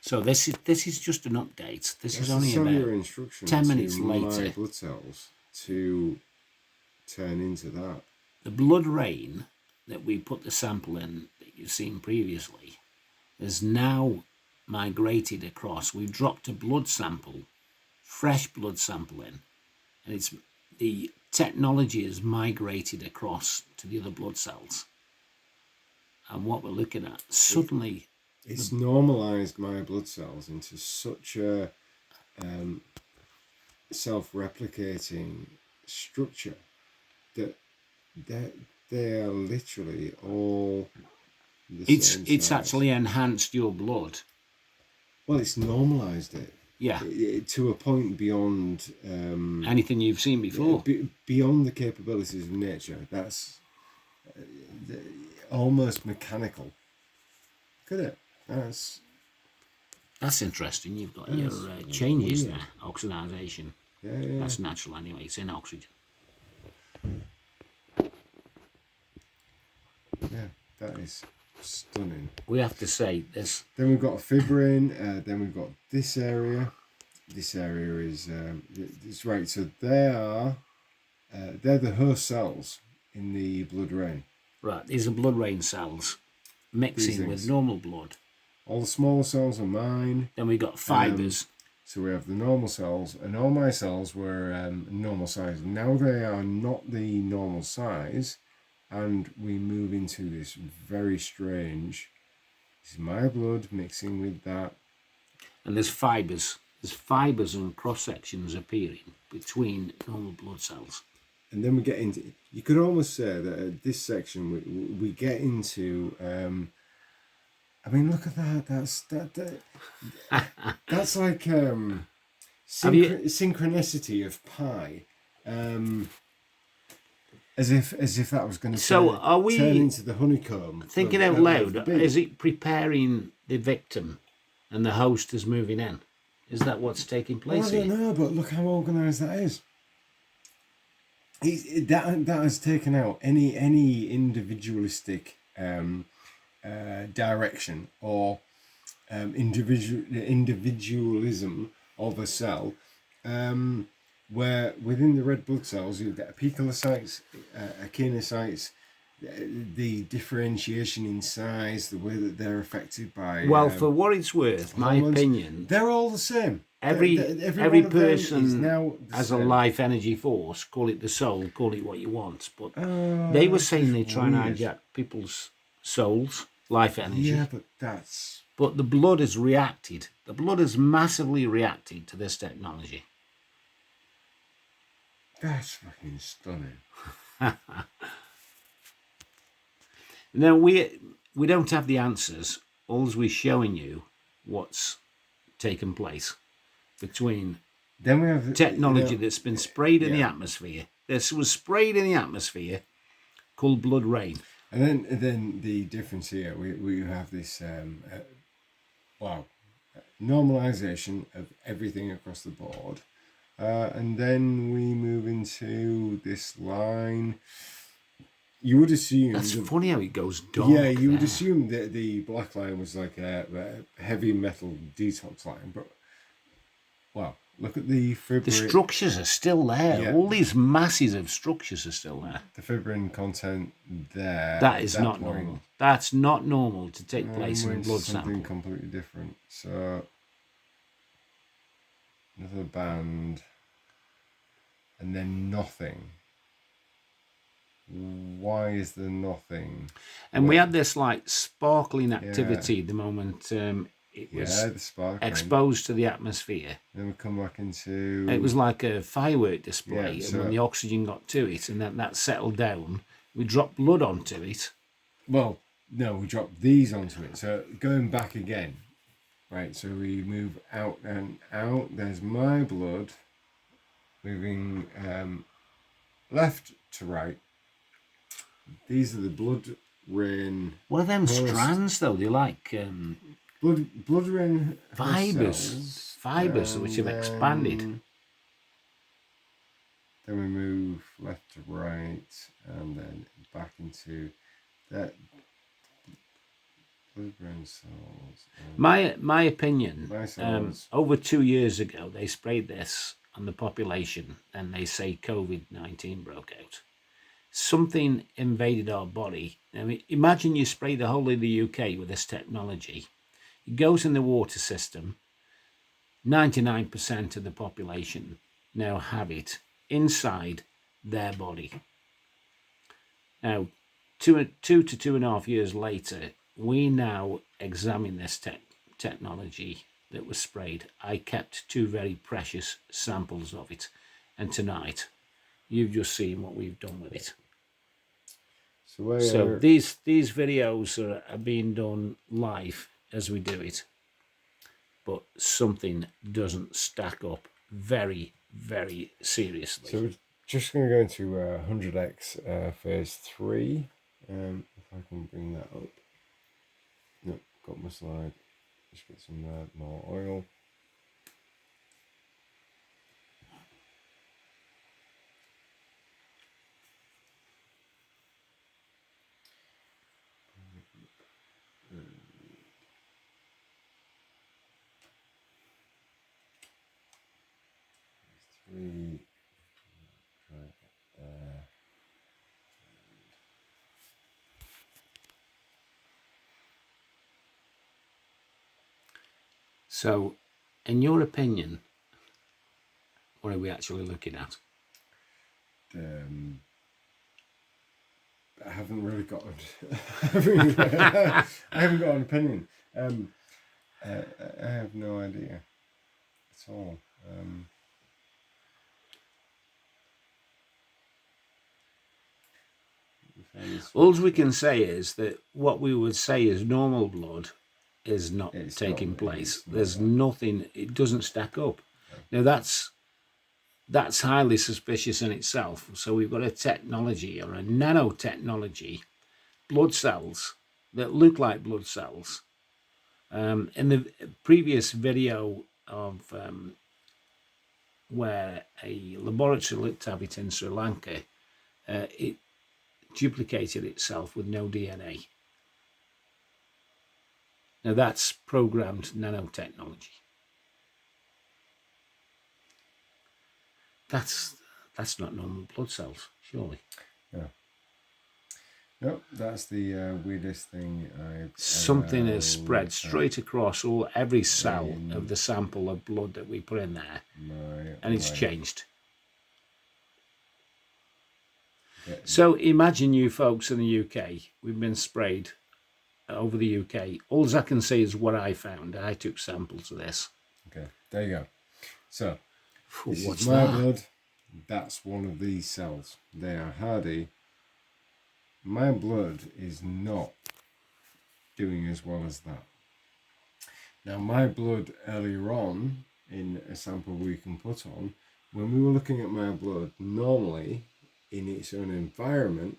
So this is just an update. This is That's only a cellular about instruction 10 to minutes my later. blood cells to turn into that. The blood rain that we put the sample in that you've seen previously has now migrated across. We've dropped a blood sample, fresh blood sample in, and it's the technology has migrated across to the other blood cells. And what we're looking at, suddenly It's normalized my blood cells into such a self-replicating structure that they are literally all the same it's size. actually enhanced your blood. Well, it's normalized it. Yeah. To a point beyond anything you've seen before. Beyond the capabilities of nature. That's almost mechanical. Look at it. That's interesting. You've got your changes there. Oxidization. Yeah. That's natural anyway. It's in oxygen. Yeah, that is stunning. We have to say this. Then we've got fibrin. Then we've got this area. This area is it's right. So they're the host cells in the blood rain. Right, these are blood rain cells mixing with normal blood. All the smaller cells are mine. Then we got fibres. So we have the normal cells, and all my cells were normal size. Now they are not the normal size, and we move into this very strange. This is my blood mixing with that. And there's fibres. There's fibres and cross sections appearing between normal blood cells. And then we get into. You could almost say that at this section we get into. I mean, look at that. That's like synchronicity of pi. As if that was going to turn into the honeycomb. Thinking out loud, is it preparing the victim and the host is moving in? Is that what's taking place here? I don't know, but look how organised that is. That has taken out any individualistic direction or individualism of a cell, where within the red blood cells you get apicocytes, echinocytes, the differentiation in size, the way that they're affected by. Well, for what it's worth, hormones, my opinion, they're all the same. Every person now has a life energy force. Call it the soul. Call it what you want. But they were saying they try and hijack people's souls, life energy. Yeah, but that's. But the blood has reacted. The blood has massively reacted to this technology. That's fucking stunning. Now we don't have the answers. All we're showing you what's taken place between then we have technology that's been sprayed in the atmosphere. This was sprayed in the atmosphere called blood rain. And then the difference here, we have this normalization of everything across the board. And then we move into this line. You would assume... That's funny how it goes dark. Yeah, you would assume that the black line was like a heavy metal detox line. But, wow, look at the fibrin. The structures are still there. Yeah. All these masses of structures are still there. The fibrin content there. That is not normal. That's not normal to take place in a blood sample. Something completely different. So, another band. And then nothing. Why is there nothing? And we had this like sparkling activity the moment it was exposed to the atmosphere. Then we come back into... It was like a firework display, and when the oxygen got to it and then that settled down, we dropped blood onto it. Well, no, we dropped these onto it. So going back again, right, so we move out and out. There's my blood moving left to right. These are the blood rain. What are them strands though? They're like blood rain fibers which have expanded. Then we move left to right, and then back into that blood rain cells. My opinion, My cells. over 2 years ago, they sprayed this on the population and they say COVID-19 broke out. Something invaded our body. I mean, imagine you spray the whole of the UK with this technology. It goes in the water system. 99% of the population now have it inside their body. Now, two to 2.5 years later, we now examine this technology that was sprayed. I kept 2 very precious samples of it, and tonight you've just seen what we've done with it. So these videos are being done live as we do it, but something doesn't stack up very, very seriously. So we're just going to go into 100x phase 3. If I can bring that up. Nope, got my slide. Just get some more oil. Three. So, in your opinion, what are we actually looking at? I haven't really got I haven't got an opinion. I have no idea at all. All we can say is that what we would say is normal blood is not taking place. There's nothing, it doesn't stack up. Now that's highly suspicious in itself. So we've got a technology or a nanotechnology, blood cells that look like blood cells. In the previous video of where a laboratory looked at it in Sri Lanka, it duplicated itself with no DNA. Now that's programmed nanotechnology. That's not normal blood cells, surely. Yeah. Nope, that's the weirdest thing I've Something has spread straight across every cell of the sample of blood that we put in there, and it's changed. So imagine you folks in the UK, we've been sprayed over the UK. All I can say is what I found. I took samples of this. Okay, there you go. So, this what's is my that? blood. That's one of these cells. They are hardy. My blood is not doing as well as that. Now, my blood earlier on, in a sample we can put on, when we were looking at my blood, normally, in its own environment,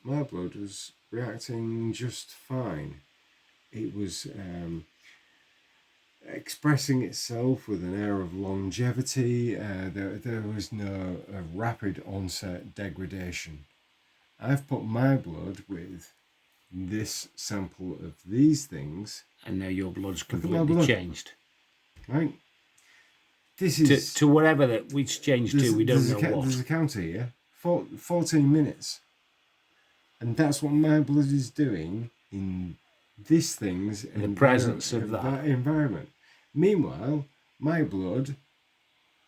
my blood was reacting just fine. It was expressing itself with an air of longevity. There was no rapid onset degradation. I've put my blood with this sample of these things, and now your blood's Look at my completely blood. changed. right? This is To whatever that we changed to, we don't know what. There's a counter here, 14 minutes, and that's what my blood is doing in this thing's In the presence of that. environment. Meanwhile, my blood,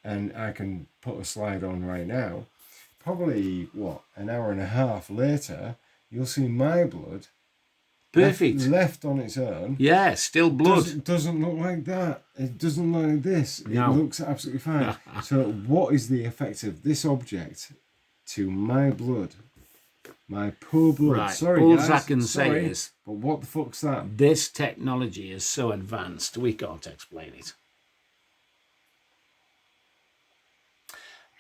and I can put a slide on right now, probably an hour and a half later, you'll see my blood Perfect. left on its own. Yeah, still blood. Doesn't look like that. It doesn't look like this. No. It looks absolutely fine. So what is the effect of this object to my blood? My poor blood. Right. Sorry, All guys. I can Sorry, say is but what the fuck's that? this technology is so advanced, we can't explain it.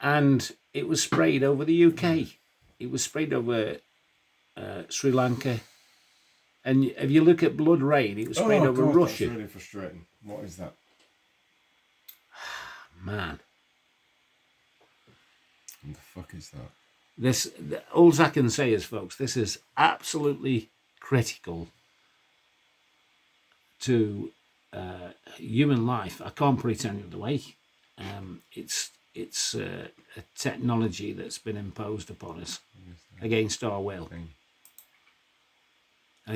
And it was sprayed over the UK. It was sprayed over Sri Lanka. And if you look at blood rain, it was sprayed over God, Russia. That's really frustrating. What is that? Man, What the fuck is that? all I can say is, folks, this is absolutely critical to human life, I can't put it any other way. It's a technology that's been imposed upon us against our will, and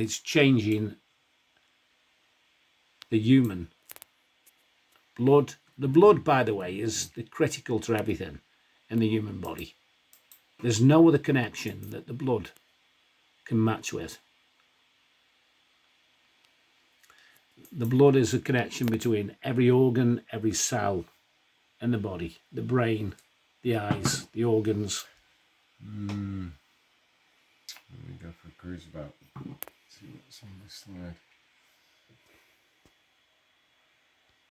it's changing the human blood. The blood, by the way, is critical to everything in the human body. There's no other connection that the blood can match with. The blood is a connection between every organ, every cell in the body, the brain, the eyes, the organs. Let me go for a cruise about. See what's on this slide.